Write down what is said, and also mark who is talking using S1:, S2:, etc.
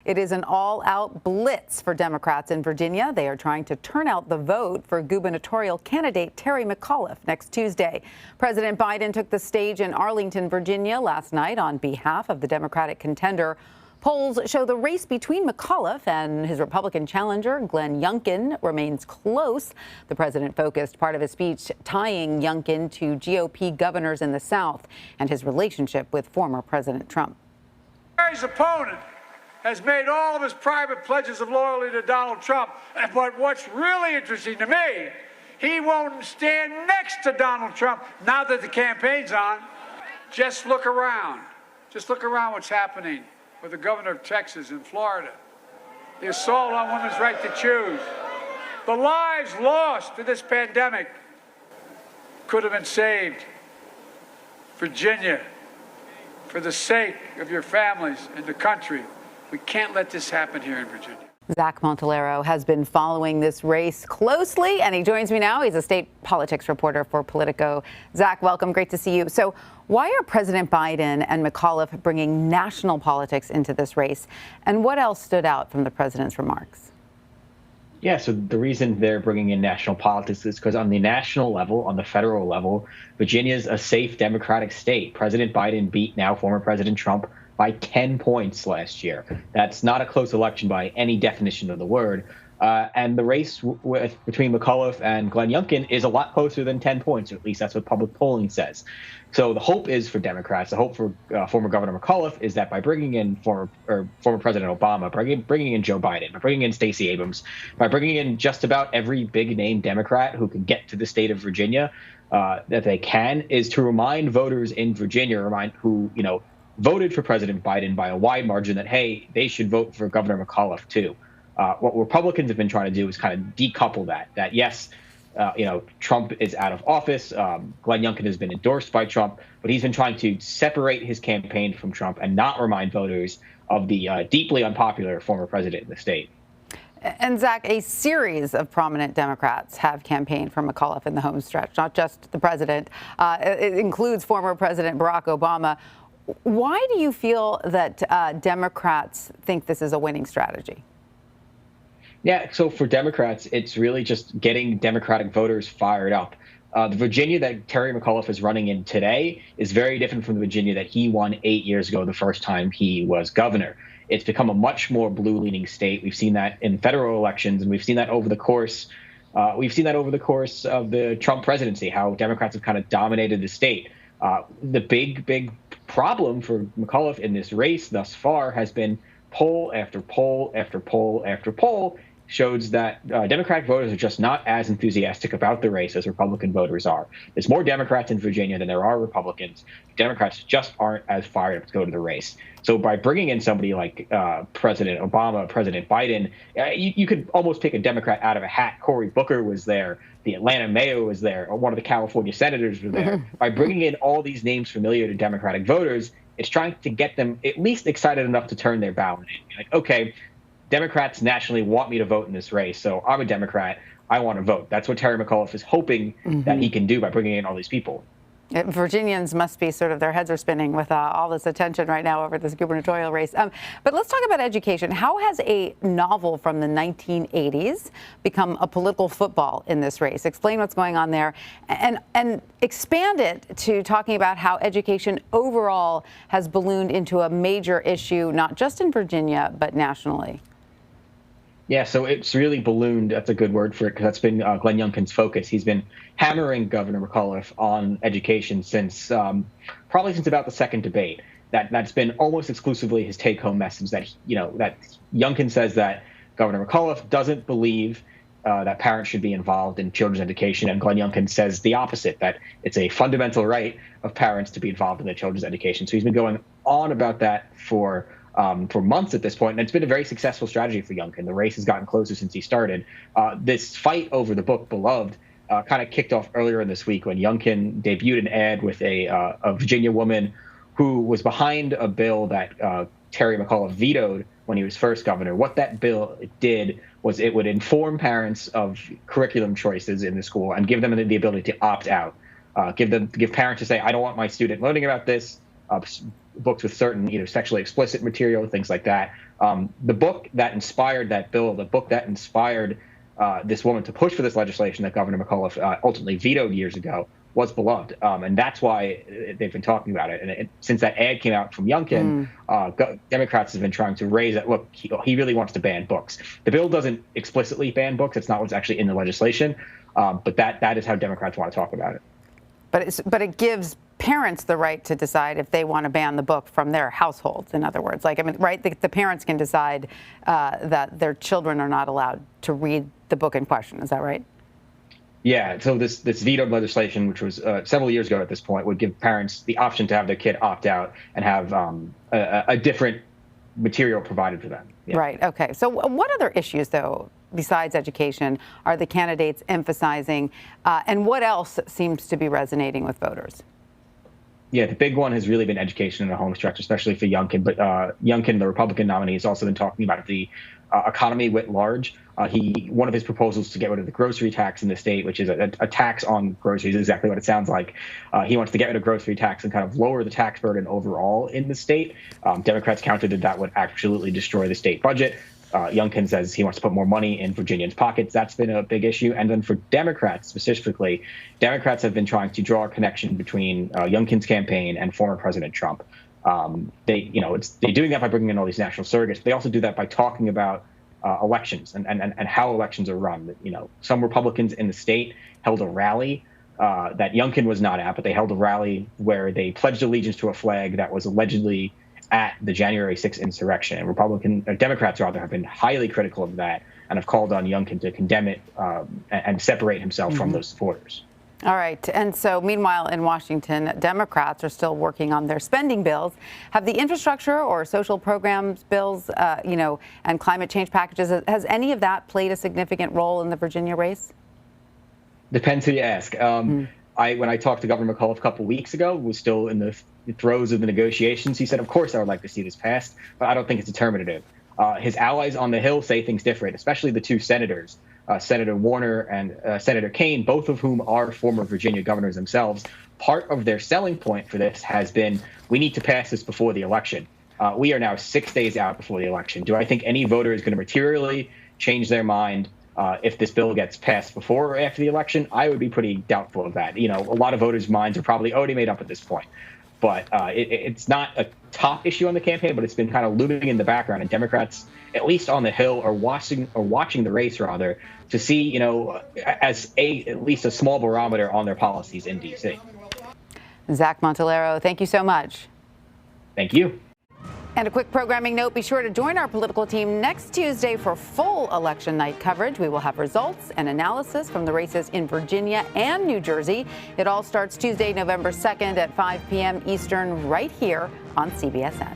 S1: It is an all-out blitz for Democrats in Virginia. They are trying to turn out the vote for gubernatorial candidate Terry McAuliffe next Tuesday. President Biden took the stage in Arlington, Virginia last night on behalf of the Democratic contender. Polls show the race between McAuliffe and his Republican challenger, Glenn Youngkin, remains close. The president focused part of his speech tying Youngkin to GOP governors in the South and his relationship with former President Trump.
S2: His opponent has made all of his private pledges of loyalty to Donald Trump. But what's really interesting to me, he won't stand next to Donald Trump now that the campaign's on. Just look around. Just look around what's happening with the governor of Texas and Florida. The assault on women's right to choose. The lives lost to this pandemic could have been saved. Virginia, for the sake of your families and the country, we can't let this happen here in Virginia.
S1: Zach Montellaro has been following this race closely, and he joins me now. He's a state politics reporter for Politico. Zach, welcome. Great to see you. So why are President Biden and McAuliffe bringing national politics into this race? And what else stood out from the president's remarks?
S3: Yeah, so the reason they're bringing in national politics is because on the national level, on the federal level, Virginia's a safe Democratic state. President Biden beat now former President Trump by 10 points last year. That's not a close election by any definition of the word. And the race between McAuliffe and Glenn Youngkin is a lot closer than 10 points, or at least that's what public polling says. So the hope is for Democrats, the hope for former Governor McAuliffe is that by bringing in former President Obama, bringing in Joe Biden, by bringing in Stacey Abrams, by bringing in just about every big name Democrat who can get to the state of Virginia that they can, is to remind voters in Virginia, who voted for President Biden by a wide margin, that, hey, they should vote for Governor McAuliffe too. What Republicans have been trying to do is kind of decouple that yes, Trump is out of office. Glenn Youngkin has been endorsed by Trump, but he's been trying to separate his campaign from Trump and not remind voters of the deeply unpopular former president in the state.
S1: And Zach, a series of prominent Democrats have campaigned for McAuliffe in the home stretch, not just the president. It includes former President Barack Obama. Why do you feel that Democrats think this is a winning strategy?
S3: Yeah, so for Democrats, it's really just getting Democratic voters fired up. The Virginia that Terry McAuliffe is running in today is very different from the Virginia that he won 8 years ago, the first time he was governor. It's become a much more blue-leaning state. We've seen that in federal elections, and we've seen that over the course of the Trump presidency, how Democrats have kind of dominated the state. The big problem for McAuliffe in this race thus far has been poll after poll after poll after poll shows that Democratic voters are just not as enthusiastic about the race as Republican voters are. There's more Democrats in Virginia than there are Republicans. Democrats just aren't as fired up to go to the race. So by bringing in somebody like President Obama, President Biden, you could almost pick a Democrat out of a hat. Cory Booker was there. The Atlanta mayor was there. Or one of the California senators was there. By bringing in all these names familiar to Democratic voters, it's trying to get them at least excited enough to turn their ballot in. Like, okay, Democrats nationally want me to vote in this race, so I'm a Democrat. I want to vote. That's what Terry McAuliffe is hoping that he can do by bringing in all these people.
S1: Virginians must be their heads are spinning with all this attention right now over this gubernatorial race. But let's talk about education. How has a novel from the 1980s become a political football in this race? Explain what's going on there and expand it to talking about how education overall has ballooned into a major issue, not just in Virginia, but nationally.
S3: Yeah, so it's really ballooned. That's a good word for it, because that's been Glenn Youngkin's focus. He's been hammering Governor McAuliffe on education since probably since about the second debate. That's been almost exclusively his take-home message. That that Youngkin says that Governor McAuliffe doesn't believe that parents should be involved in children's education, and Glenn Youngkin says the opposite, that it's a fundamental right of parents to be involved in their children's education. So he's been going on about that for months at this point, and it's been a very successful strategy for Youngkin. The race has gotten closer since he started. This fight over the book Beloved kind of kicked off earlier in this week when Youngkin debuted an ad with a Virginia woman who was behind a bill that Terry McAuliffe vetoed when he was first governor. What that bill did was it would inform parents of curriculum choices in the school and give them the ability to opt out. Give parents to say, I don't want my student learning about this. Books with certain, sexually explicit material, things like that. The book that inspired that bill, the book that inspired this woman to push for this legislation that Governor McAuliffe ultimately vetoed years ago, was beloved. And that's why they've been talking about it. And since that ad came out from Youngkin, Democrats have been trying to raise that. Look, he really wants to ban books. The bill doesn't explicitly ban books. It's not what's actually in the legislation. But that is how Democrats want to talk about it.
S1: But it gives parents the right to decide if they want to ban the book from their households. In other words, like, I mean, right? The parents can decide that their children are not allowed to read the book in question. Is that right?
S3: Yeah. So this vetoed legislation, which was several years ago at this point, would give parents the option to have their kid opt out and have a different material provided for them. Yeah.
S1: Right. OK. So what other issues, though, besides education, are the candidates emphasizing? And what else seems to be resonating with voters?
S3: Yeah, the big one has really been education in the home stretch, especially for Youngkin. But Youngkin, the Republican nominee, has also been talking about the economy writ large. One of his proposals to get rid of the grocery tax in the state, which is a tax on groceries, exactly what it sounds like. He wants to get rid of grocery tax and kind of lower the tax burden overall in the state. Democrats countered that would absolutely destroy the state budget. Youngkin says he wants to put more money in Virginians' pockets. That's been a big issue. And then for Democrats specifically, Democrats have been trying to draw a connection between Youngkin's campaign and former President Trump. They're doing that by bringing in all these national surrogates. But they also do that by talking about elections and how elections are run. Some Republicans in the state held a rally that Youngkin was not at, but they held a rally where they pledged allegiance to a flag that was allegedly at the January 6th insurrection. And Democrats rather have been highly critical of that and have called on Youngkin to condemn it and separate himself from those supporters.
S1: All right. And so meanwhile, in Washington, Democrats are still working on their spending bills. Have the infrastructure or social programs bills, and climate change packages, has any of that played a significant role in the Virginia race?
S3: Depends who you ask. When I talked to Governor McAuliffe a couple weeks ago, was still in the throes of the negotiations. He said, of course, I would like to see this passed, but I don't think it's determinative. His allies on the Hill say things different, especially the two senators, Senator Warner and Senator Kaine, both of whom are former Virginia governors themselves. Part of their selling point for this has been, we need to pass this before the election. We are now 6 days out before the election. Do I think any voter is going to materially change their mind if this bill gets passed before or after the election? I would be pretty doubtful of that. A lot of voters' minds are probably already made up at this point. But it's not a top issue on the campaign, but it's been kind of looming in the background. And Democrats, at least on the Hill, are watching the race rather to see, as at least a small barometer on their policies in D.C.
S1: Zach Montellaro, thank you so much.
S3: Thank you.
S1: And a quick programming note, be sure to join our political team next Tuesday for full election night coverage. We will have results and analysis from the races in Virginia and New Jersey. It all starts Tuesday, November 2nd at 5 p.m. Eastern right here on CBSN.